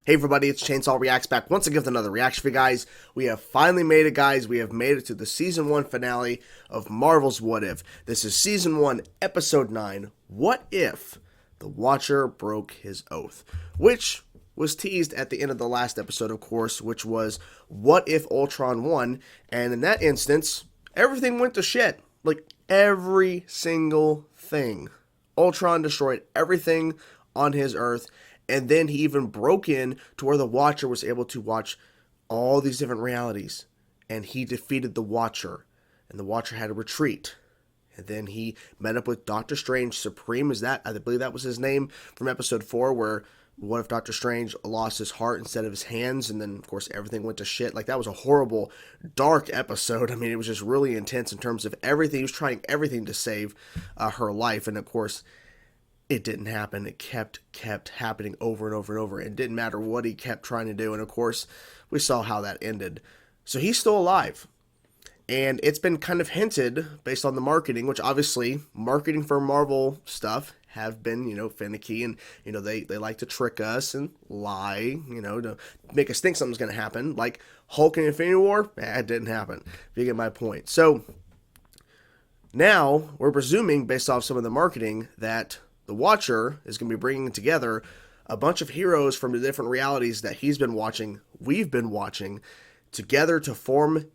Hey everybody, it's Chainsaw Reacts back once again with another reaction for you guys. We have finally made it, guys. We have made it to the Season 1 finale of Marvel's What If. This is Season 1, Episode 9, What If the Watcher Broke His Oath? Which was teased at the end of the last episode, of course, which was What If Ultron won? And in that instance, everything went to shit. Like, every single thing. Ultron destroyed everything on his Earth. And then he even broke in to where the Watcher was able to watch all these different realities. And he defeated the Watcher. And the Watcher had to retreat. And then he met up with Doctor Strange. Supreme is that? I believe that was his name from episode 4, where what if Doctor Strange lost his heart instead of his hands? And then, of course, everything went to shit. Like, that was a horrible, dark episode. I mean, it was just really intense in terms of everything. He was trying everything to save her life. And, of course, it didn't happen. It kept happening over and over and over. It didn't matter what he kept trying to do. And of course, we saw how that ended. So he's still alive. And it's been kind of hinted based on the marketing, which obviously marketing for Marvel stuff have been, finicky, and, they like to trick us and lie, to make us think something's going to happen. Like Hulk and Infinity War, it didn't happen. If you get my point. So now we're presuming, based off some of the marketing, that the Watcher is going to be bringing together a bunch of heroes from the different realities that he's been watching, we've been watching, together to form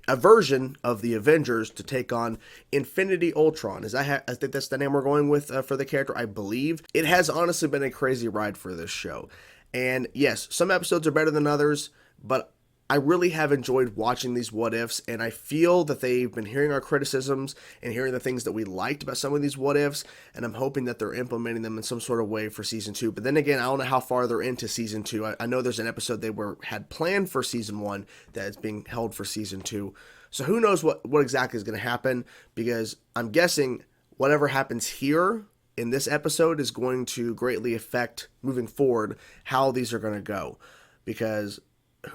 a version of the Avengers to take on Infinity Ultron. I think that's the name we're going with for the character, I believe. It has honestly been a crazy ride for this show. And yes, some episodes are better than others, but I really have enjoyed watching these what ifs, and I feel that they've been hearing our criticisms and hearing the things that we liked about some of these what ifs, and I'm hoping that they're implementing them in some sort of way for season 2. But then again, I don't know how far they're into season 2. I know there's an episode they had planned for season 1 that is being held for season 2. So who knows what exactly is going to happen, because I'm guessing whatever happens here in this episode is going to greatly affect moving forward how these are going to go, because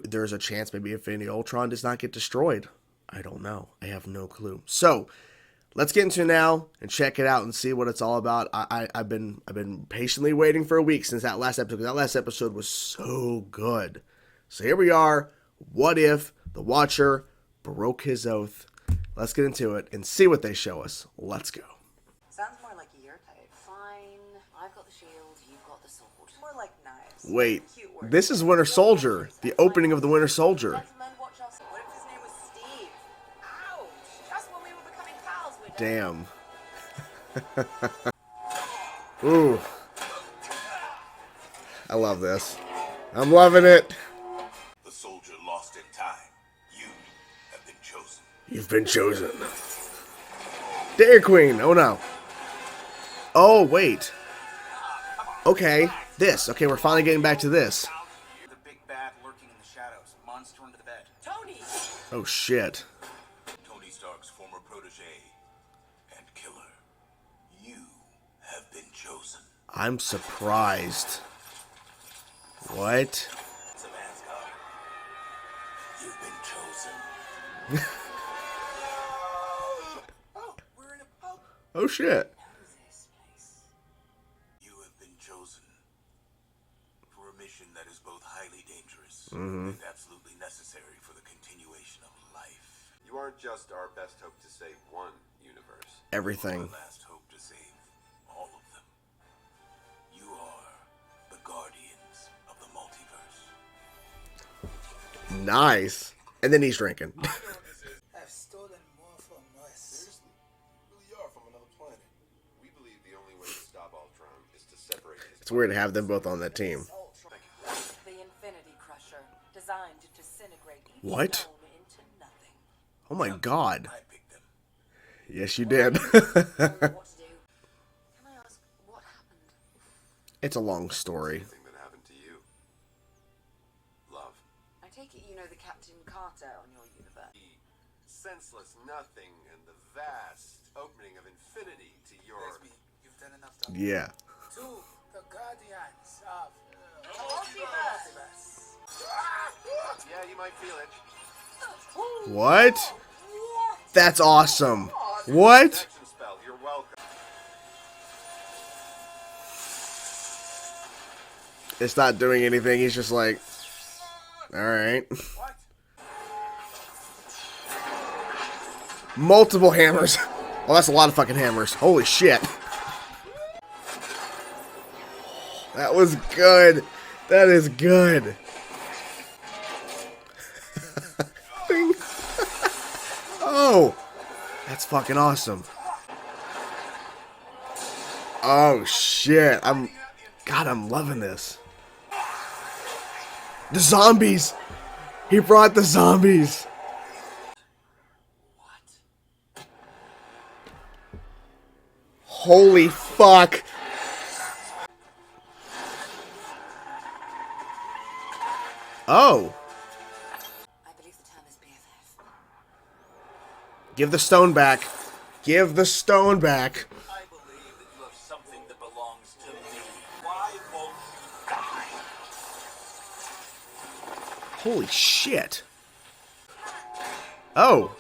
there's a chance maybe Infinity Ultron does not get destroyed. I don't know. I have no clue. So let's get into it now and check it out and see what it's all about. I've been patiently waiting for a week since that last episode, because that last episode was so good. So here we are. What if the Watcher broke his oath? Let's get into it and see what they show us. Let's go. Sounds more like your type. Fine. I've got the shield, you've got the sword. More like knives. Wait, this is Winter Soldier. The opening of the Winter Soldier. What if his name was Steve? Ouch! Just when we were becoming pals, Damn. Ooh. I love this. I'm loving it. The soldier lost in time. You have been chosen. You've been chosen. Dairy Queen. Oh no. Oh, wait. Okay. This. Okay, we're finally getting back to this. The big bad lurking in the shadows. Monster under the bed. Tony! Oh, shit. Tony Stark's former protege and killer. You have been chosen. I'm surprised. What? Some Asgard. You've been chosen. We're in a pub. Oh, shit. You have been chosen for a mission that is both highly dangerous Mm-hmm. and absolutely necessary for the continuation of life. You aren't just our best hope to save one universe. Everything. Our last hope to save all of them. You are the guardians of the multiverse. Nice. And then he's drinking. I've stolen more from us. Seriously? You really are from another planet. We believe the only way to stop Ultron is to separate his... It's weird to have them both on that team. The Infinity Crusher, designed to disintegrate each What? stone into nothing. Oh my god. I picked them. Yes, you did. What to do? Can I ask what happened? It's a long story. Thing that happened to you. Love. I take it you know the Captain Carter on your universe. The senseless nothing and the vast opening of infinity to your... You've done enough to... Yeah. To the guardians of... multiverse. Yeah, you might feel it. What? That's awesome. What? Protection spell, you're welcome. It's not doing anything. He's just like, all right. Multiple hammers. Oh, that's a lot of fucking hammers. Holy shit. That was good. That is good. Oh, that's fucking awesome. Oh shit. I'm loving this. The zombies. He brought the zombies. Holy fuck. Oh. I believe the term is BFF. Give the stone back. Give the stone back. I believe that you have something that belongs to me. Why won't you die? Holy shit. Oh.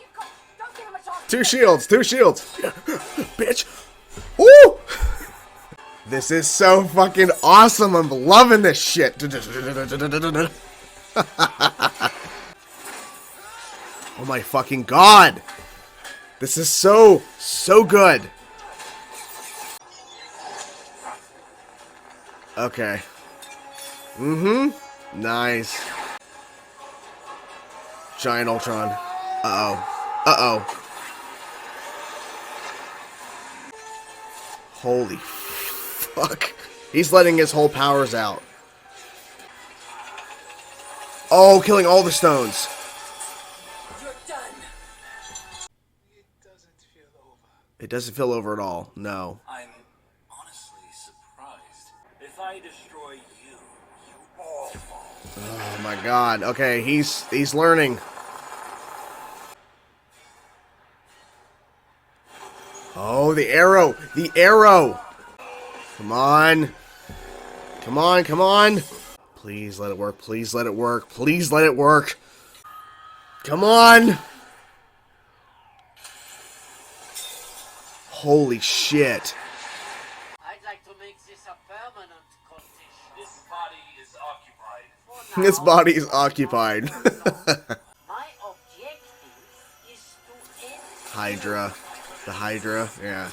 Two shields. Two shields. Bitch. Woo! This is so fucking awesome. I'm loving this shit. Oh my fucking god. This is so good. Okay. Nice. Giant Ultron. Uh-oh. Holy fuck. He's letting his whole powers out. Oh, killing all the stones. You're done. It doesn't feel over. It doesn't feel over at all. No. I'm honestly surprised. If I destroy you, you all fall. Oh my god. Okay, he's learning. Oh, the arrow! The arrow! Come on. Come on, come on. Please let it work. Please let it work. Please let it work. Come on. Holy shit. I'd like to make this a permanent condition. This body is occupied. For now, This body is occupied. my objective is to end Hydra. The Hydra. Yeah.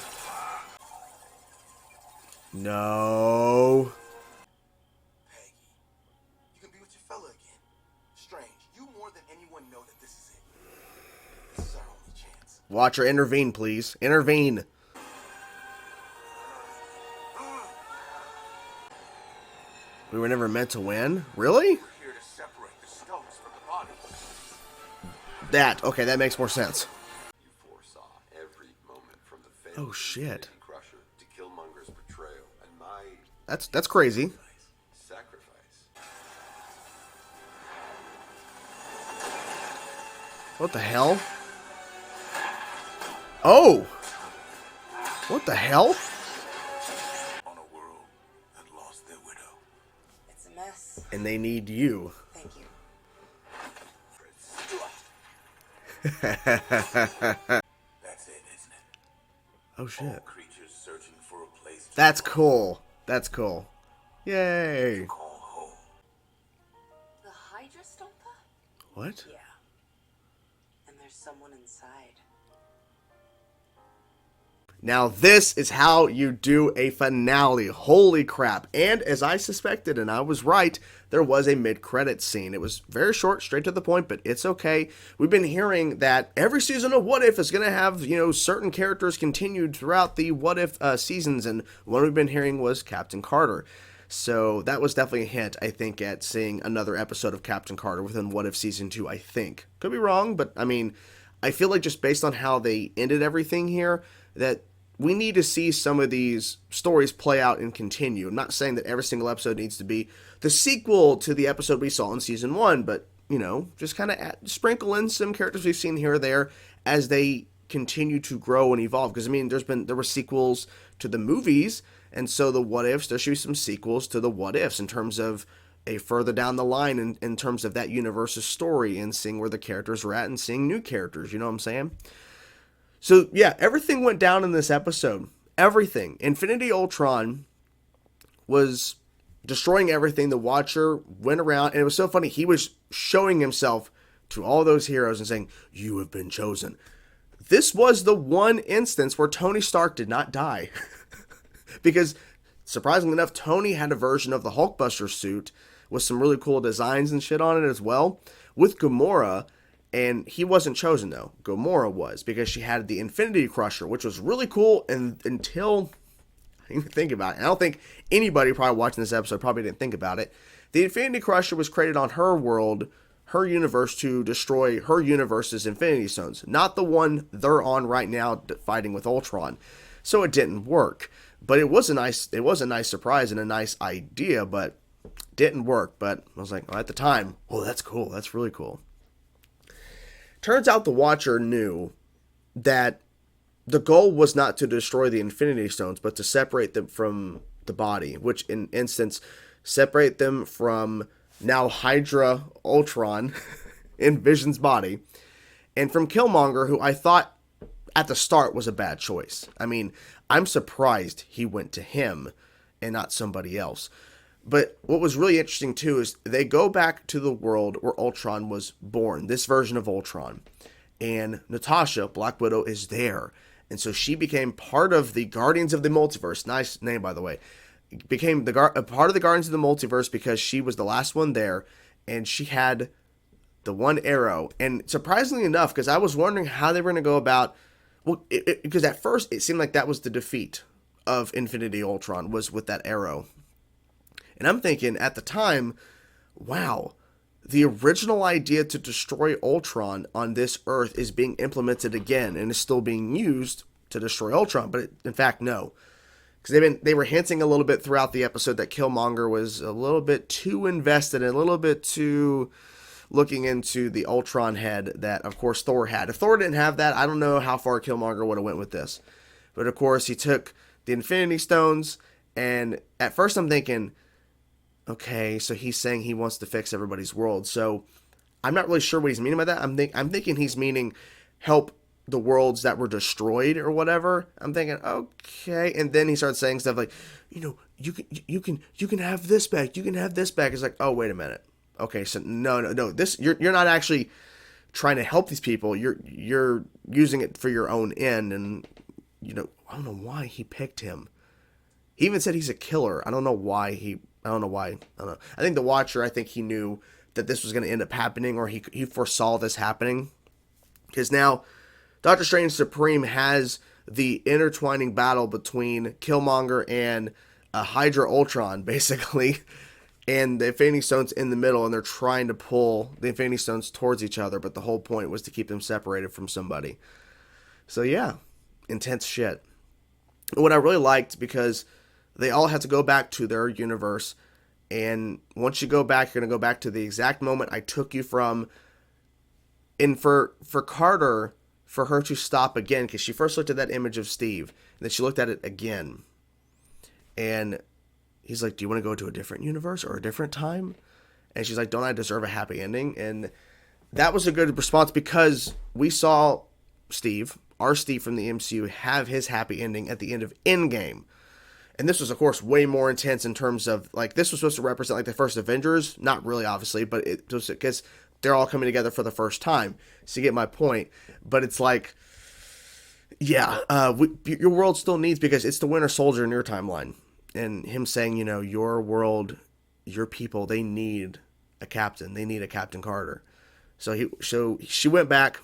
No. Peggy, you can be with your fella again. Strange, you more than anyone know that this is it. This is our only chance. Watcher, intervene, please. Intervene. We were never meant to win? Really? We're here to separate the stones from the body. Okay, that makes more sense. You foresaw every moment from the Oh, shit. Crusher to Killmonger's betrayal and my That's crazy. sacrifice. What the hell? Oh! What the hell? On a world that lost their widow. It's a mess. And they need you. Thank you. That's it, isn't it? Oh All shit. creatures searching for a place to That's cool. That's cool. Yay. call home. The Hydra Stomper? What? Yeah. And there's someone inside. Now this is how you do a finale. Holy crap. And as I suspected, and I was right, there was a mid-credits scene. It was very short, straight to the point, but it's okay. We've been hearing that every season of What If is going to have, certain characters continued throughout the What If seasons, and one we've been hearing was Captain Carter. So that was definitely a hint, I think, at seeing another episode of Captain Carter within What If Season 2, I think. Could be wrong, but I mean, I feel like just based on how they ended everything here, that we need to see some of these stories play out and continue. I'm not saying that every single episode needs to be the sequel to the episode we saw in Season 1, but, just kind of sprinkle in some characters we've seen here or there as they continue to grow and evolve. Because, I mean, there were sequels to the movies, and so the What Ifs, there should be some sequels to the What Ifs in terms of a further down the line in terms of that universe's story and seeing where the characters were at and seeing new characters, you know what I'm saying? So, yeah, everything went down in this episode. Everything. Infinity Ultron was destroying everything, the Watcher went around, and it was so funny. He was showing himself to all those heroes and saying, "You have been chosen." This was the one instance where Tony Stark did not die. Because, surprisingly enough, Tony had a version of the Hulkbuster suit with some really cool designs and shit on it as well, with Gamora, and he wasn't chosen, though. Gamora was, because she had the Infinity Crusher, which was really cool, and until I didn't even think about it. I don't think anybody probably watching this episode probably didn't think about it. The Infinity Crusher was created on her world, her universe, to destroy her universe's Infinity Stones, not the one they're on right now fighting with Ultron. So it didn't work, but it was a nice surprise and a nice idea, but didn't work. But I was like, at the time, oh, that's cool, that's really cool. Turns out the Watcher knew that the goal was not to destroy the Infinity Stones, but to separate them from the body, which in instance separate them from now Hydra Ultron in Vision's body, and from Killmonger, who I thought at the start was a bad choice. I mean, I'm surprised he went to him and not somebody else. But what was really interesting too is they go back to the world where Ultron was born, this version of Ultron, and Natasha, Black Widow, is there. And so she became part of the Guardians of the Multiverse. Nice name, by the way. Became a part of the Guardians of the Multiverse because she was the last one there, and she had the one arrow. And surprisingly enough, because I was wondering how they were going to go about, well, because at first it seemed like that was the defeat of Infinity Ultron, was with that arrow. And I'm thinking at the time, wow, the original idea to destroy Ultron on this Earth is being implemented again and is still being used to destroy Ultron. But in fact, no. Because they were hinting a little bit throughout the episode that Killmonger was a little bit too invested and a little bit too looking into the Ultron head that, of course, Thor had. If Thor didn't have that, I don't know how far Killmonger would have went with this. But, of course, he took the Infinity Stones, and at first I'm thinking, okay, so he's saying he wants to fix everybody's world. So I'm not really sure what he's meaning by that. I'm thinking he's meaning help the worlds that were destroyed or whatever. I'm thinking, okay. And then he starts saying stuff like, you can have this back. You can have this back. It's like, oh, wait a minute. Okay, so no. This you're not actually trying to help these people. You're using it for your own end. And I don't know why he picked him. He even said he's a killer. I don't know why. I don't know. I think the Watcher, he knew that this was going to end up happening, or he foresaw this happening. Because now Doctor Strange Supreme has the intertwining battle between Killmonger and Hydra Ultron, basically, and the Infinity Stones in the middle, and they're trying to pull the Infinity Stones towards each other, but the whole point was to keep them separated from somebody. So yeah, intense shit. What I really liked, because they all had to go back to their universe, and once you go back, you're going to go back to the exact moment I took you from. And for Carter, for her to stop again, because she first looked at that image of Steve, and then she looked at it again, and he's like, do you want to go to a different universe or a different time? And she's like, don't I deserve a happy ending? And that was a good response, because we saw Steve, our Steve from the MCU, have his happy ending at the end of Endgame. And this was, of course, way more intense in terms of, this was supposed to represent, the first Avengers. Not really, obviously, but it was because they're all coming together for the first time. So you get my point. But it's like, yeah, your world still needs, because it's the Winter Soldier in your timeline. And him saying, your world, your people, they need a captain. They need a Captain Carter. So she went back.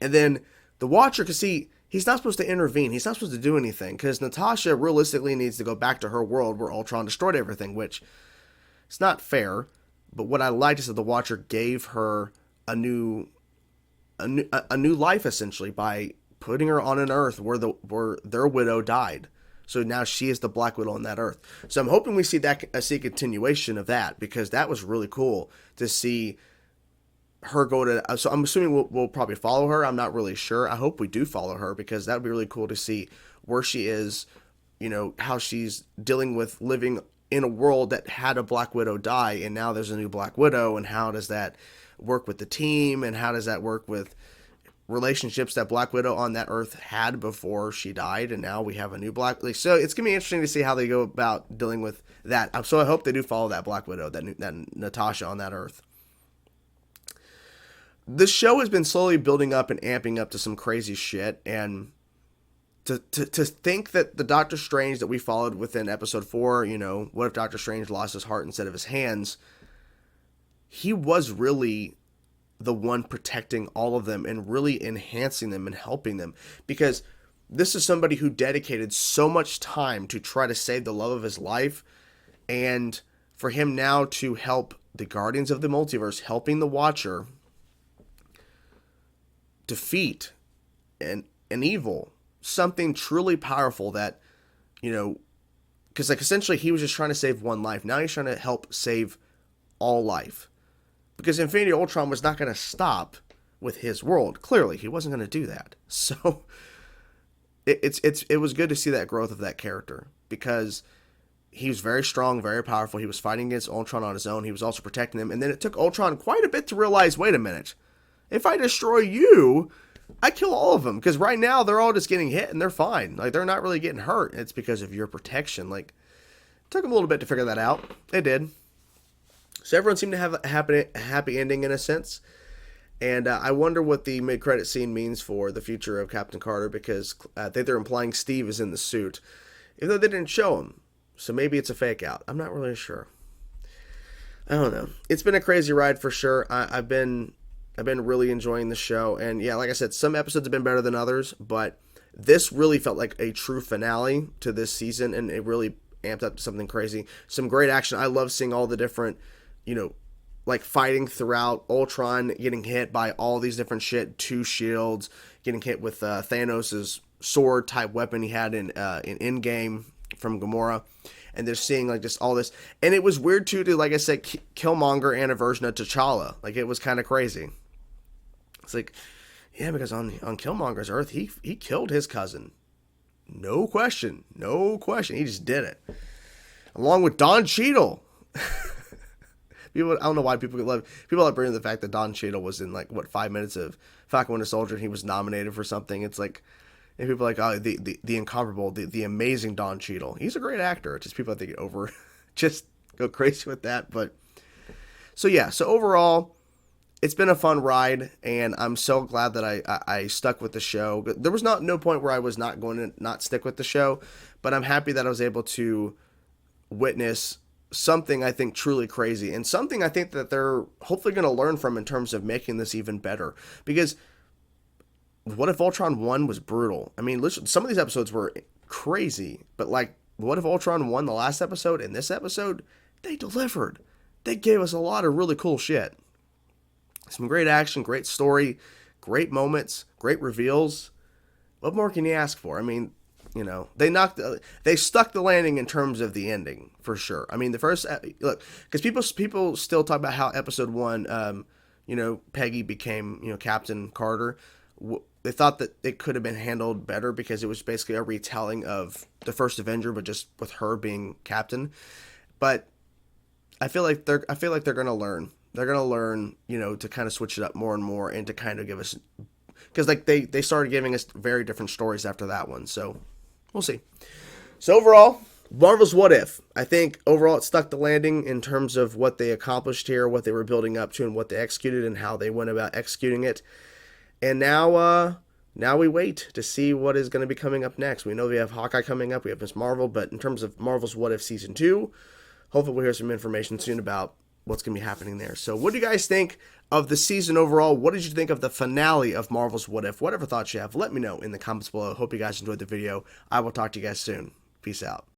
And then the Watcher, because he's not supposed to intervene. He's not supposed to do anything, because Natasha realistically needs to go back to her world where Ultron destroyed everything, which it's not fair. But what I liked is that the Watcher gave her a new life, essentially, by putting her on an Earth where their widow died. So now she is the Black Widow on that Earth. So I'm hoping we see a continuation of that, because that was really cool to see her go to. So I'm assuming we'll probably follow her. I'm not really sure. I hope we do follow her, because that would be really cool to see where she is, how she's dealing with living in a world that had a Black Widow die, and now there's a new Black Widow, and how does that work with the team, and how does that work with relationships that Black Widow on that Earth had before she died, and now we have a new Black. Like, so it's gonna be interesting to see how they go about dealing with that. So I hope they do follow that Black Widow, that Natasha on that Earth. The show has been slowly building up and amping up to some crazy shit, and to think that the Doctor Strange that we followed within episode 4, you know, what if Doctor Strange lost his heart instead of his hands? He was really the one protecting all of them and really enhancing them and helping them, because this is somebody who dedicated so much time to try to save the love of his life, and for him now to help the Guardians of the Multiverse, helping the Watcher defeat an evil, something truly powerful that, you know, because like essentially he was just trying to save one life. Now he's trying to help save all life, because Infinity Ultron was not going to stop with his world. Clearly he wasn't going to do that. So it was good to see that growth of that character, because he was very strong, very powerful. He was fighting against Ultron on his own. He was also protecting him. And then it took Ultron quite a bit to realize, wait a minute, if I destroy you, I kill all of them. Because right now they're all just getting hit and they're fine. Like, they're not really getting hurt. It's because of your protection. Like, it took them a little bit to figure that out. It did. So everyone seemed to have a happy ending in a sense. And I wonder what the mid-credit scene means for the future of Captain Carter, because I think they're implying Steve is in the suit, even though they didn't show him. So maybe it's a fake out. I'm not really sure. I don't know. It's been a crazy ride for sure. I've been really enjoying the show. And yeah, like I said, some episodes have been better than others, but this really felt like a true finale to this season, and it really amped up to something crazy. Some great action. I love seeing all the different, you know, like fighting throughout. Ultron getting hit by all these different shit, 2 shields, getting hit with Thanos' sword type weapon he had in Endgame from Gamora. And they're seeing like just all this. And it was weird too to, like I said, Killmonger and a version of T'Challa. Like, it was kind of crazy. It's like, yeah, because on Killmonger's Earth, he killed his cousin. No question. He just did it. Along with Don Cheadle. People, I don't know why people love bringing the fact that Don Cheadle was in, like, 5 minutes of Falcon Winter Soldier, and he was nominated for something. It's like, and people are like, oh, the incomparable, the amazing Don Cheadle. He's a great actor. It's just people, I think, just go crazy with that. But so yeah, so overall, it's been a fun ride, and I'm so glad that I stuck with the show. There was no point where I was not going to not stick with the show, but I'm happy that I was able to witness something I think truly crazy, and something I think that they're hopefully going to learn from in terms of making this even better. Because what if Ultron 1 was brutal? I mean, listen, some of these episodes were crazy, but like, what if Ultron 1, the last episode, and this episode, they delivered. They gave us a lot of really cool shit. Some great action, great story, great moments, great reveals. What more can you ask for? I mean, you know, they stuck the landing in terms of the ending, for sure. I mean, the first, look, because people still talk about how episode 1, you know, Peggy became, you know, Captain Carter. They thought that it could have been handled better because it was basically a retelling of the first Avenger, but just with her being Captain. But I feel like they're going to learn. They're going to learn, you know, to kind of switch it up more and more, and to kind of give us, because like they started giving us very different stories after that one. So we'll see. So overall, Marvel's What If. I think overall it stuck the landing in terms of what they accomplished here, what they were building up to, and what they executed, and how they went about executing it. And now we wait to see what is going to be coming up next. We know we have Hawkeye coming up, we have Miss Marvel, but in terms of Marvel's What If Season 2, hopefully we'll hear some information soon about what's going to be happening there. So what do you guys think of the season overall? What did you think of the finale of Marvel's What If? Whatever thoughts you have, let me know in the comments below. Hope you guys enjoyed the video. I will talk to you guys soon. Peace out.